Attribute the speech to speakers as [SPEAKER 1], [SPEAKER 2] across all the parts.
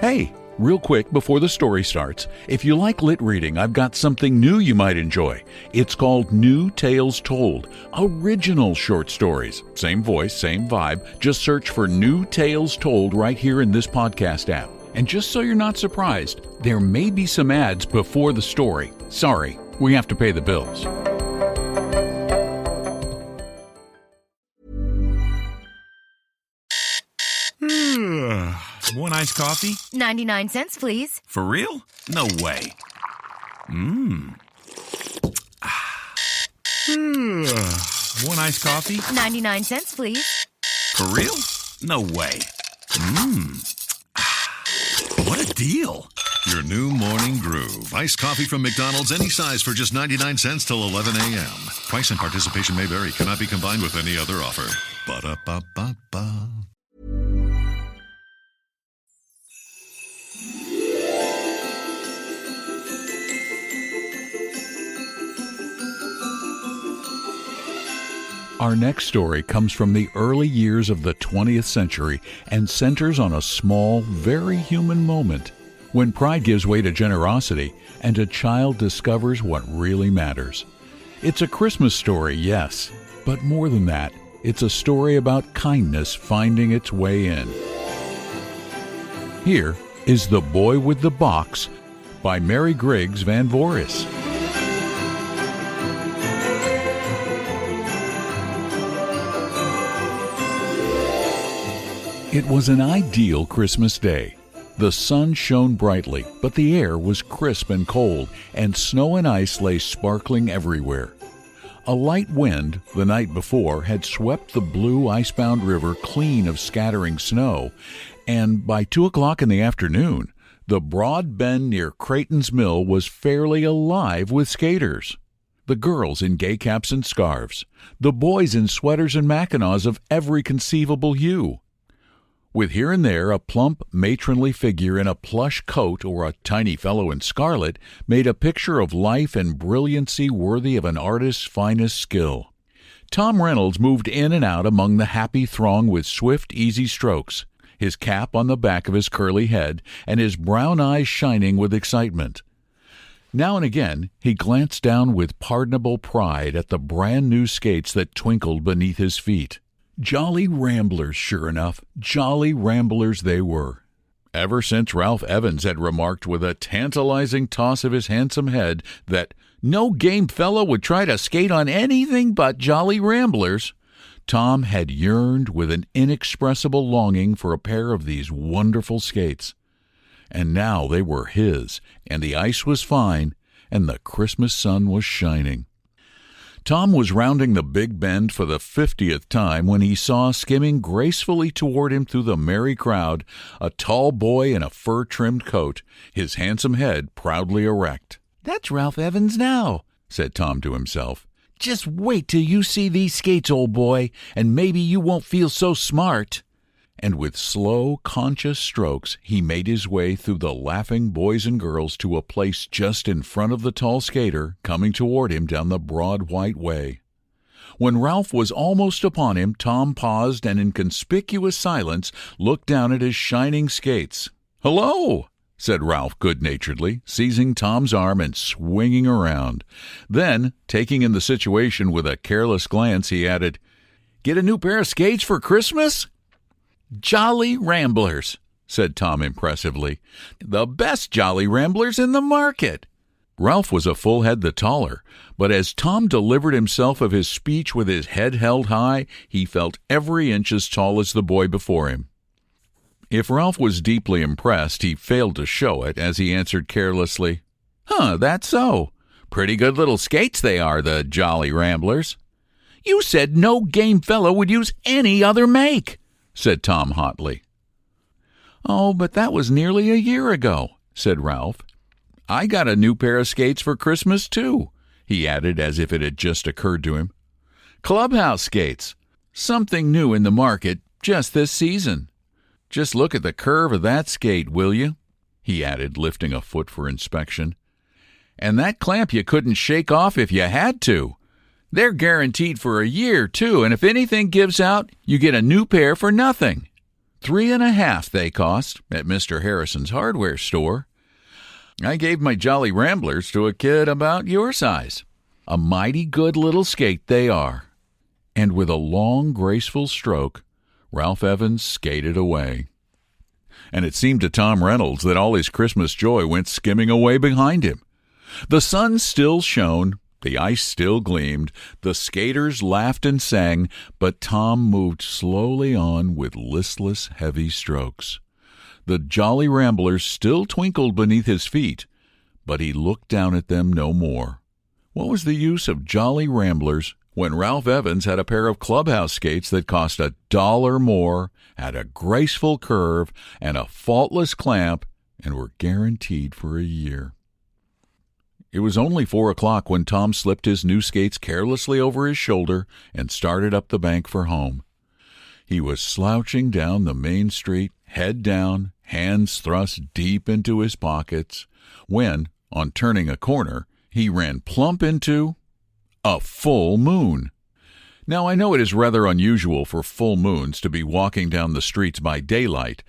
[SPEAKER 1] Hey, real quick before the story starts, if you like lit reading, I've got something new you might enjoy. It's called New Tales Told, original short stories. Same voice, same vibe. Just search for New Tales Told right here in this podcast app. And just so you're not surprised, there may be some ads before the story. Sorry, we have to pay the bills.
[SPEAKER 2] One iced coffee?
[SPEAKER 3] 99 cents, please.
[SPEAKER 2] For real? No way. One iced coffee?
[SPEAKER 3] 99 cents, please.
[SPEAKER 2] For real? No way. What a deal.
[SPEAKER 4] Your new morning groove. Iced coffee from McDonald's, any size for just 99 cents till 11 a.m. Price and participation may vary. Cannot be combined with any other offer. Ba-da-ba-ba-ba.
[SPEAKER 1] Our next story comes from the early years of the 20th century and centers on a small, very human moment when pride gives way to generosity and a child discovers what really matters. It's a Christmas story, yes, but more than that, it's a story about kindness finding its way in. Here is The Boy with the Box by Mary Griggs Van Voorhis. It was an ideal Christmas day. The sun shone brightly, but the air was crisp and cold, and snow and ice lay sparkling everywhere. A light wind, the night before, had swept the blue icebound river clean of scattering snow, and by 2 o'clock in the afternoon, the broad bend near Creighton's Mill was fairly alive with skaters. The girls in gay caps and scarves, the boys in sweaters and mackinaws of every conceivable hue, with here and there a plump, matronly figure in a plush coat or a tiny fellow in scarlet, made a picture of life and brilliancy worthy of an artist's finest skill. Tom Reynolds moved in and out among the happy throng with swift, easy strokes, his cap on the back of his curly head and his brown eyes shining with excitement. Now and again he glanced down with pardonable pride at the brand-new skates that twinkled beneath his feet. Jolly ramblers, sure enough, jolly ramblers they were. Ever since Ralph Evans had remarked with a tantalizing toss of his handsome head that no game fellow would try to skate on anything but jolly ramblers, Tom had yearned with an inexpressible longing for a pair of these wonderful skates. And now they were his, and the ice was fine, and the Christmas sun was shining. Tom was rounding the big bend for the 50th time when he saw skimming gracefully toward him through the merry crowd a tall boy in a fur-trimmed coat, his handsome head proudly erect. "That's Ralph Evans now," said Tom to himself. "Just wait till you see these skates, old boy, and maybe you won't feel so smart." And with slow, conscious strokes, he made his way through the laughing boys and girls to a place just in front of the tall skater coming toward him down the broad white way. When Ralph was almost upon him, Tom paused and in conspicuous silence looked down at his shining skates. "Hello," said Ralph good-naturedly, seizing Tom's arm and swinging around. Then, taking in the situation with a careless glance, he added, "Get a new pair of skates for Christmas?" "Jolly ramblers," said Tom impressively. "The best jolly ramblers in the market." Ralph was a full head the taller, but as Tom delivered himself of his speech with his head held high, he felt every inch as tall as the boy before him. If Ralph was deeply impressed, he failed to show it as he answered carelessly, "That's so. Pretty good little skates they are, the jolly ramblers." "You said no game fellow would use any other make," said Tom hotly. "Oh, but that was nearly a year ago," said Ralph. "I got a new pair of skates for Christmas, too," he added as if it had just occurred to him. "Clubhouse skates. Something new in the market just this season. Just look at the curve of that skate, will you?" he added, lifting a foot for inspection. "And that clamp you couldn't shake off if you had to. They're guaranteed for a year, too, and if anything gives out, you get a new pair for nothing. $3.50 they cost at Mr. Harrison's hardware store. I gave my Jolly Ramblers to a kid about your size. A mighty good little skate they are." And with a long, graceful stroke, Ralph Evans skated away. And it seemed to Tom Reynolds that all his Christmas joy went skimming away behind him. The sun still shone, the ice still gleamed, the skaters laughed and sang, but Tom moved slowly on with listless, heavy strokes. The Jolly Ramblers still twinkled beneath his feet, but he looked down at them no more. What was the use of Jolly Ramblers when Ralph Evans had a pair of clubhouse skates that cost $1 more, had a graceful curve, and a faultless clamp, and were guaranteed for a year? It was only 4 o'clock when Tom slipped his new skates carelessly over his shoulder and started up the bank for home. He was slouching down the main street, head down, hands thrust deep into his pockets, when, on turning a corner, he ran plump into a full moon. Now, I know it is rather unusual for full moons to be walking down the streets by daylight,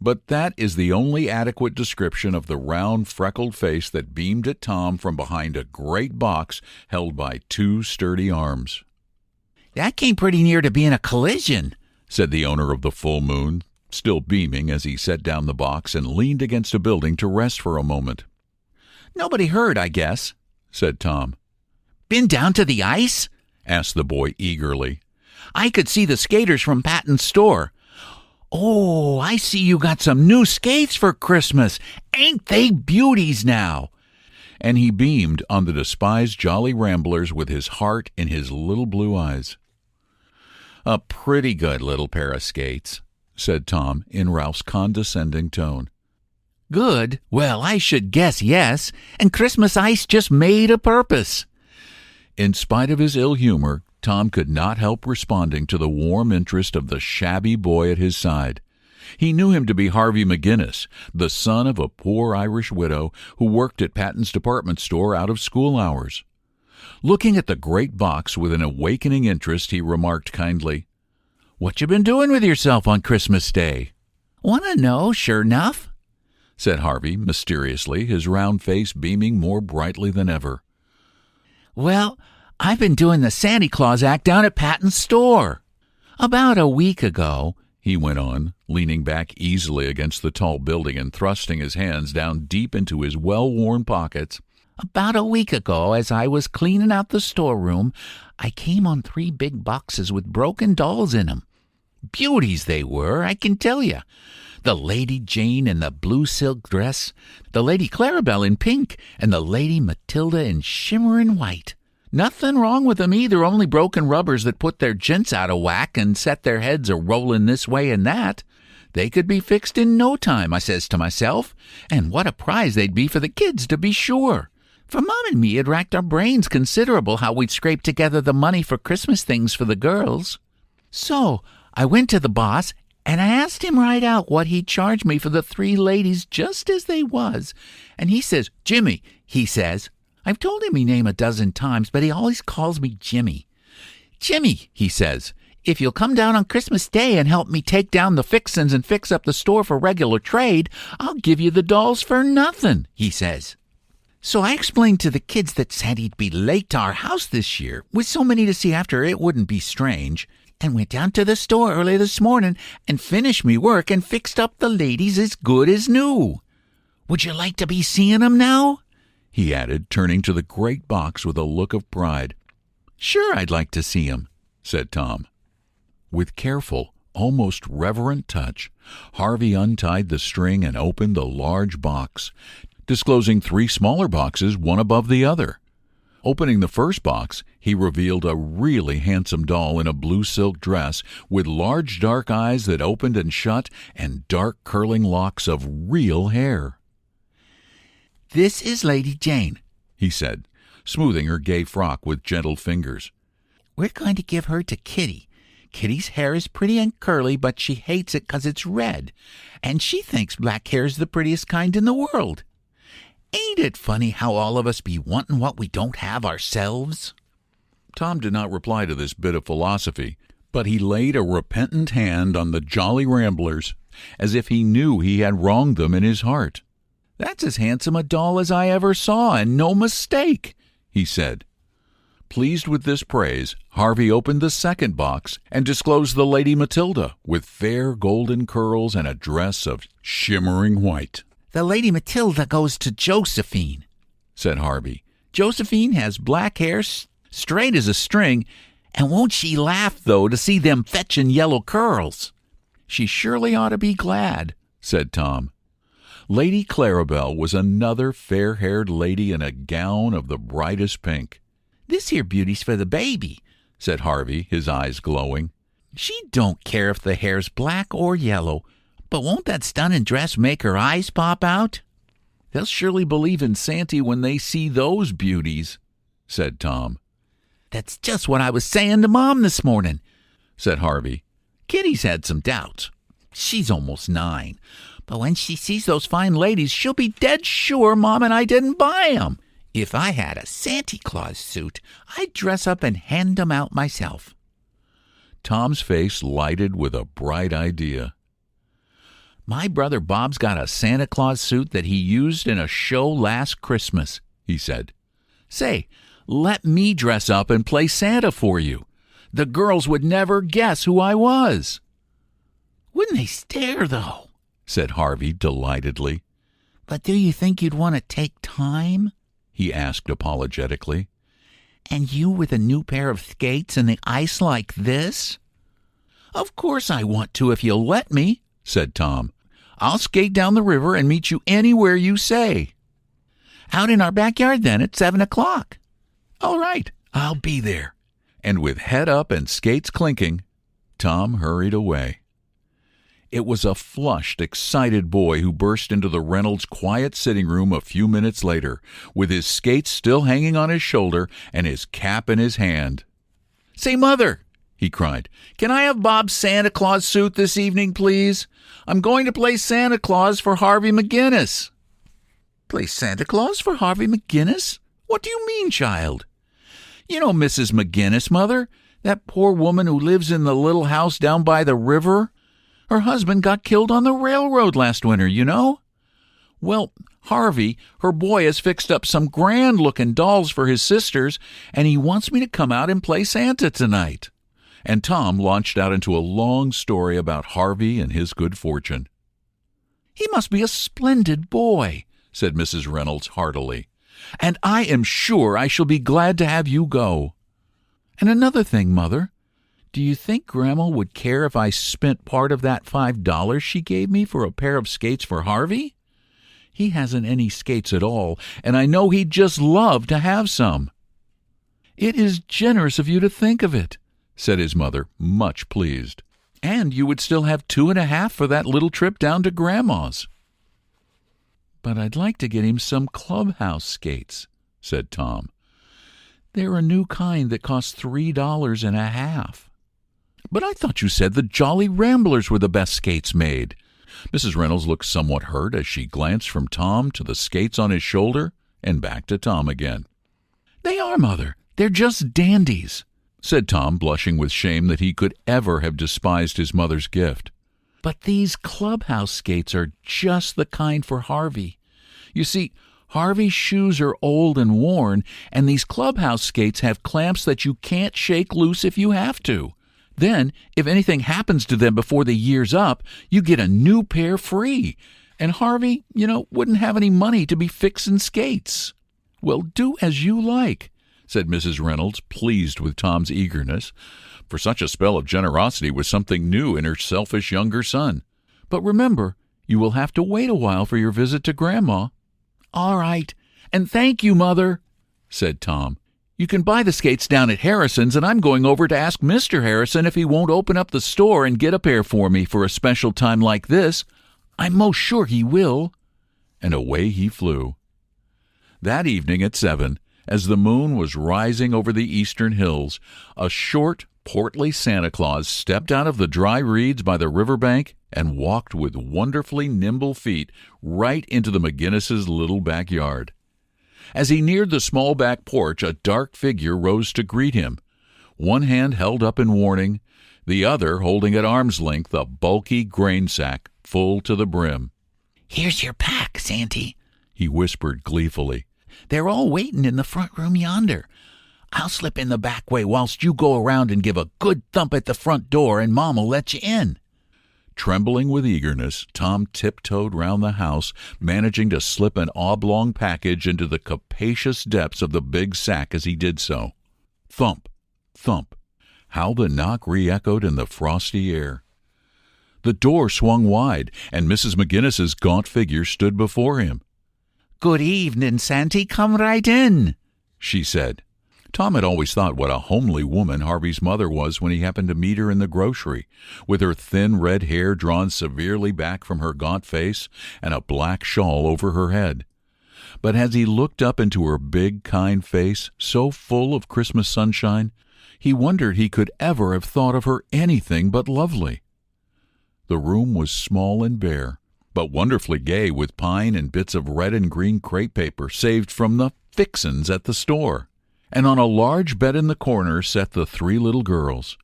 [SPEAKER 1] but that is the only adequate description of the round, freckled face that beamed at Tom from behind a great box held by 2 sturdy arms.
[SPEAKER 5] "That came pretty near to being a collision,"
[SPEAKER 1] said the owner of the full moon, still beaming as he set down the box and leaned against a building to rest for a moment.
[SPEAKER 5] "Nobody hurt, I guess,"
[SPEAKER 1] said Tom.
[SPEAKER 5] "Been down to the ice?"
[SPEAKER 1] asked the boy eagerly.
[SPEAKER 5] "I could see the skaters from Patton's store. Oh, I see you got some new skates for Christmas. Ain't they beauties now?"
[SPEAKER 1] And he beamed on the despised Jolly Ramblers with his heart in his little blue eyes. "A pretty good little pair of skates," said Tom in Ralph's condescending tone.
[SPEAKER 5] "Good? Well, I should guess yes. And Christmas ice just made a purpose."
[SPEAKER 1] In spite of his ill humor, Tom could not help responding to the warm interest of the shabby boy at his side. He knew him to be Harvey McGinnis, the son of a poor Irish widow who worked at Patton's department store out of school hours. Looking at the great box with an awakening interest, he remarked kindly,
[SPEAKER 5] "What you been doing with yourself on Christmas Day?" "Want to know, sure enough,"
[SPEAKER 1] said Harvey mysteriously, his round face beaming more brightly than ever.
[SPEAKER 5] "Well, I've been doing the Santa Claus act down at Patton's store. About a week ago," he went on, leaning back easily against the tall building and thrusting his hands down deep into his well-worn pockets, "about a week ago, as I was cleaning out the storeroom, I came on 3 big boxes with broken dolls in 'em. Beauties they were, I can tell you. The Lady Jane in the blue silk dress, the Lady Clarabelle in pink, and the Lady Matilda in shimmerin' white. Nothing wrong with 'em either, only broken rubbers that put their jints out of whack and set their heads a-rollin' this way and that. They could be fixed in no time, I says to myself, and what a prize they'd be for the kids, to be sure. For Mom and me had racked our brains considerable how we'd scrape together the money for Christmas things for the girls. So I went to the boss, and I asked him right out what he'd charge me for the 3 ladies just as they was. And he says, 'Jimmy,' he says. I've told him me name a dozen times, but he always calls me Jimmy. 'Jimmy,' he says, 'if you'll come down on Christmas Day and help me take down the fixin's and fix up the store for regular trade, I'll give you the dolls for nothing,' he says. So I explained to the kids that Santy'd be late to our house this year, with so many to see after it wouldn't be strange, and went down to the store early this morning and finished me work and fixed up the ladies as good as new. Would you like to be seeing 'em now?" he added, turning to the great box with a look of pride. "Sure, I'd like to see 'em," said Tom. With careful, almost reverent touch, Harvey untied the string and opened the large box, disclosing 3 smaller boxes, one above the other. Opening the first box, he revealed a really handsome doll in a blue silk dress with large dark eyes that opened and shut and dark curling locks of real hair. "This is Lady Jane," he said, smoothing her gay frock with gentle fingers. "We're going to give her to Kitty. Kitty's hair is pretty and curly, but she hates it 'cause it's red, and she thinks black hair's the prettiest kind in the world. Ain't it funny how all of us be wantin' what we don't have ourselves?" Tom did not reply to this bit of philosophy,
[SPEAKER 1] But he laid a repentant hand on the Jolly Ramblers, as if he knew he had wronged them in his heart. "That's as handsome a doll as I ever saw, and no mistake," he said. Pleased with this praise, Harvey opened the second box and disclosed the Lady Matilda, with fair golden curls and a dress of shimmering white.
[SPEAKER 5] "The Lady Matilda goes to Josephine," said Harvey. "Josephine has black hair straight as a string, and won't she laugh, though, to see them fetchin' yellow curls?" "She surely ought to be glad," said Tom. Lady Clarabelle was another fair-haired lady in a gown of the brightest pink. "This here beauty's for the baby," said Harvey, his eyes glowing. "She don't care if the hair's black or yellow, but won't that stunning dress make her eyes pop out?" "They'll surely believe in Santy when they see those beauties," said Tom. "That's just what I was saying to Mom this morning," said Harvey. "Kitty's had some doubts. She's almost 9. But when she sees those fine ladies, she'll be dead sure Mom and I didn't buy 'em. If I had a Santa Claus suit, I'd dress up and hand 'em out myself."
[SPEAKER 1] Tom's face lighted with a bright idea.
[SPEAKER 5] "My brother Bob's got a Santa Claus suit that he used in a show last Christmas," he said. "Say, let me dress up and play Santa for you. The girls would never guess who I was." "Wouldn't they stare, though?" said Harvey delightedly. "But do you think you'd want to take time?" he asked apologetically. "And you with a new pair of skates in the ice like this?" "Of course I want to if you'll let me," said Tom. "I'll skate down the river and meet you anywhere you say." "Out in our backyard, then, at 7 o'clock. "All right, I'll be there."
[SPEAKER 1] And with head up and skates clinking, Tom hurried away. It was a flushed, excited boy who burst into the Reynolds' quiet sitting room a few minutes later, with his skates still hanging on his shoulder and his cap in his hand.
[SPEAKER 5] "Say, Mother," he cried, "can I have Bob's Santa Claus suit this evening, please? I'm going to play Santa Claus for Harvey McGinnis." "Play Santa Claus for Harvey McGinnis? What do you mean, child?" "You know Mrs. McGinnis, Mother, that poor woman who lives in the little house down by the river. Her husband got killed on the railroad last winter, you know. Well, Harvey, her boy, has fixed up some grand-looking dolls for his sisters, and he wants me to come out and play Santa tonight." And Tom launched out into a long story about Harvey and his good fortune. "He must be a splendid boy," said Mrs. Reynolds heartily, "and I am sure I shall be glad to have you go. And another thing, Mother, do you think Grandma would care if I spent part of that $5 she gave me for a pair of skates for Harvey? He hasn't any skates at all, and I know he'd just love to have some." "It is generous of you to think of it," said his mother, much pleased. "And you would still have 2.5 for that little trip down to Grandma's." "But I'd like to get him some clubhouse skates," said Tom. "They're a new kind that cost $3.50. "But I thought you said the Jolly Ramblers were the best skates made." Mrs. Reynolds looked somewhat hurt as she glanced from Tom to the skates on his shoulder and back to Tom again. "They are, Mother. They're just dandies," said Tom, blushing with shame that he could ever have despised his mother's gift. "But these clubhouse skates are just the kind for Harvey. You see, Harvey's shoes are old and worn, and these clubhouse skates have clamps that you can't shake loose if you have to. Then, if anything happens to them before the year's up, you get a new pair free. And Harvey, wouldn't have any money to be fixing skates." "Well, do as you like," said Mrs. Reynolds, pleased with Tom's eagerness, for such a spell of generosity was something new in her selfish younger son. "But remember, you will have to wait a while for your visit to Grandma." "All right, and thank you, Mother," said Tom. "You can buy the skates down at Harrison's, and I'm going over to ask Mr. Harrison if he won't open up the store and get a pair for me for a special time like this. I'm most sure he will." And away he flew. That evening at 7, as the moon was rising over the eastern hills, a short, portly Santa Claus stepped out of the dry reeds by the river bank and walked with wonderfully nimble feet right into the McGinnis's little backyard. As he neared the small back porch, a dark figure rose to greet him, one hand held up in warning,
[SPEAKER 1] the other holding at arm's length a bulky grain sack full to the brim.
[SPEAKER 5] "Here's your pack, Santy,"
[SPEAKER 1] he whispered gleefully.
[SPEAKER 5] "They're all waiting in the front room yonder. I'll slip in the back way whilst you go around and give a good thump at the front door, and Mom'll let you in."
[SPEAKER 1] Trembling with eagerness, Tom tiptoed round the house, managing to slip an oblong package into the capacious depths of the big sack as he did so. Thump, thump. How the knock re-echoed in the frosty air. The door swung wide, and Mrs. McGinnis's gaunt figure stood before him.
[SPEAKER 5] "Good evening, Santy. Come right in,"
[SPEAKER 1] she said. Tom had always thought what a homely woman Harvey's mother was when he happened to meet her in the grocery, with her thin red hair drawn severely back from her gaunt face and a black shawl over her head. But as he looked up into her big, kind face, so full of Christmas sunshine, he wondered he could ever have thought of her anything but lovely. The room was small and bare, but wonderfully gay with pine and bits of red and green crepe paper saved from the fixins at the store. And on a large bed in the corner sat the three little girls,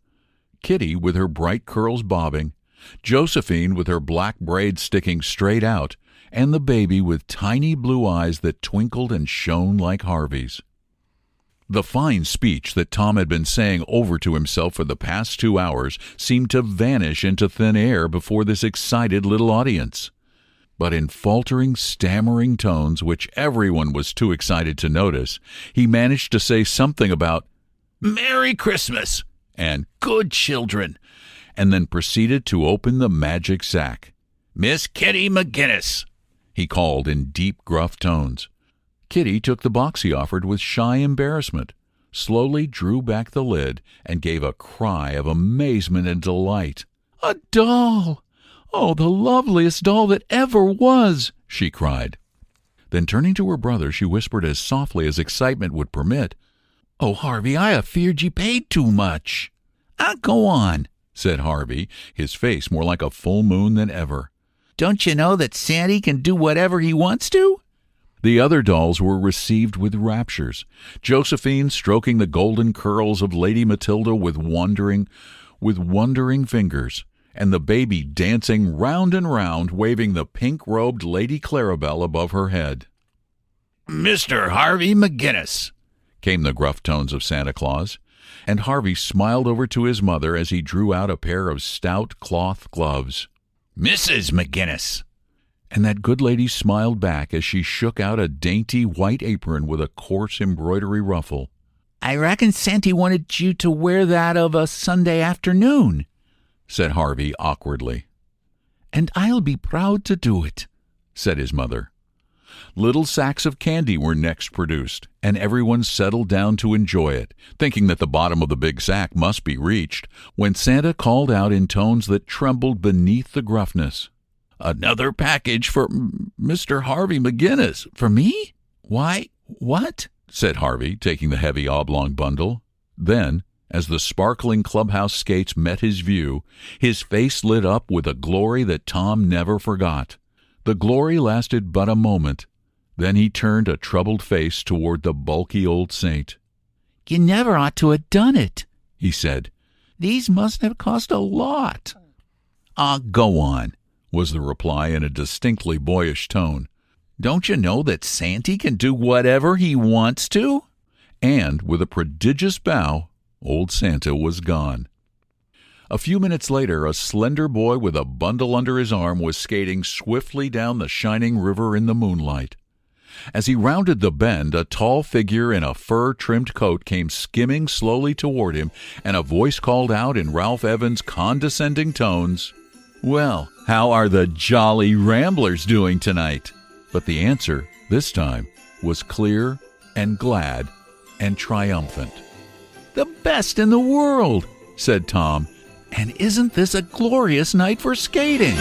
[SPEAKER 1] Kitty with her bright curls bobbing, Josephine with her black braids sticking straight out, and the baby with tiny blue eyes that twinkled and shone like Harvey's. The fine speech that Tom had been saying over to himself for the past 2 hours seemed to vanish into thin air before this excited little audience. But in faltering, stammering tones, which everyone was too excited to notice, he managed to say something about "Merry Christmas" and "Good children," and then proceeded to open the magic sack. "Miss Kitty McGinnis," he called in deep, gruff tones. Kitty took the box he offered with shy embarrassment, slowly drew back the lid, and gave a cry of amazement and delight. "A doll! Oh, the loveliest doll that ever was!" she cried. Then turning to her brother, she whispered as softly as excitement would permit, "Oh, Harvey, I afeared ye paid too much." "Go on," said Harvey, his face more like a full moon than ever. "Don't you know that Santy can do whatever he wants to?" The other dolls were received with raptures, Josephine stroking the golden curls of Lady Matilda with wondering fingers, and the baby dancing round and round, waving the pink-robed Lady Clarabelle above her head. "Mr. Harvey McGinnis," came the gruff tones of Santa Claus, and Harvey smiled over to his mother as he drew out a pair of stout cloth gloves. "Mrs. McGinnis." And that good lady smiled back as she shook out a dainty white apron with a coarse embroidery ruffle. "I reckon Santy wanted you to wear that of a Sunday afternoon," said Harvey awkwardly. "And I'll be proud to do it," said his mother. Little sacks of candy were next produced, and everyone settled down to enjoy it, thinking that the bottom of the big sack must be reached, when Santa called out in tones that trembled beneath the gruffness, "Another package for Mr. Harvey McGinnis." "For me? Why, what?" said Harvey, taking the heavy oblong bundle. Then, as the sparkling clubhouse skates met his view, his face lit up with a glory that Tom never forgot. The glory lasted but a moment. Then he turned a troubled face toward the bulky old saint. "You never ought to have done it," he said. "These must have cost a lot." Go on," was the reply in a distinctly boyish tone. "Don't you know that Santy can do whatever he wants to?" And with a prodigious bow, old Santa was gone. A few minutes later, a slender boy with a bundle under his arm was skating swiftly down the shining river in the moonlight. As he rounded the bend, a tall figure in a fur-trimmed coat came skimming slowly toward him, and a voice called out in Ralph Evans' condescending tones, "Well, how are the Jolly Ramblers doing tonight?" But the answer, this time, was clear and glad and triumphant. "The best in the world," said Tom. "And isn't this a glorious night for skating?"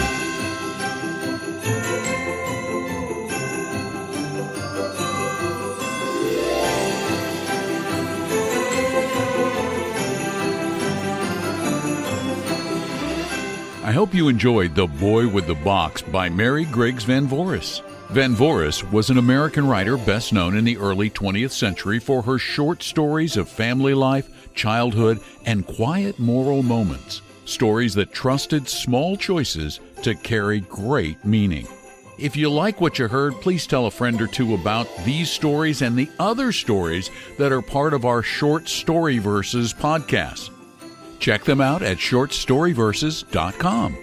[SPEAKER 1] I hope you enjoyed The Boy with the Box by Mary Griggs Van Voorhis. Van Voorhis was an American writer best known in the early 20th century for her short stories of family life, childhood, and quiet moral moments. Stories that trusted small choices to carry great meaning. If you like what you heard, please tell a friend or two about these stories and the other stories that are part of our Short Story Verses podcast. Check them out at shortstoryverses.com.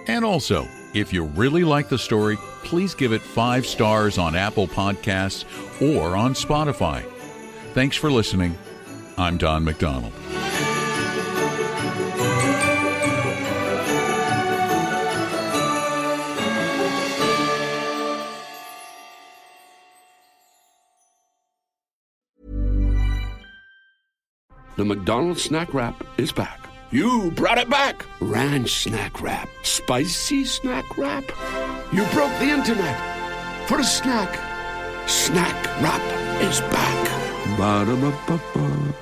[SPEAKER 1] And also, if you really like the story, please give it 5 stars on Apple Podcasts or on Spotify. Thanks for listening. I'm Don McDonald.
[SPEAKER 6] The McDonald's Snack Wrap is back. You brought it back. Ranch Snack Wrap. Spicy Snack Wrap. You broke the internet for a snack. Snack Wrap is back. Ba-da-ba-ba-ba.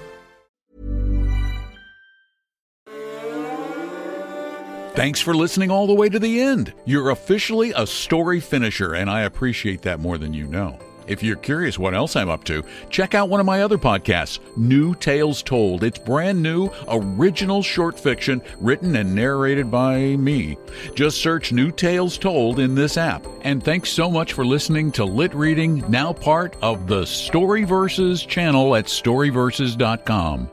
[SPEAKER 1] Thanks for listening all the way to the end. You're officially a story finisher, and I appreciate that more than you know. If you're curious what else I'm up to, check out one of my other podcasts, New Tales Told. It's brand new, original short fiction written and narrated by me. Just search New Tales Told in this app. And thanks so much for listening to Lit Reading, now part of the Story Verses channel at storyverses.com.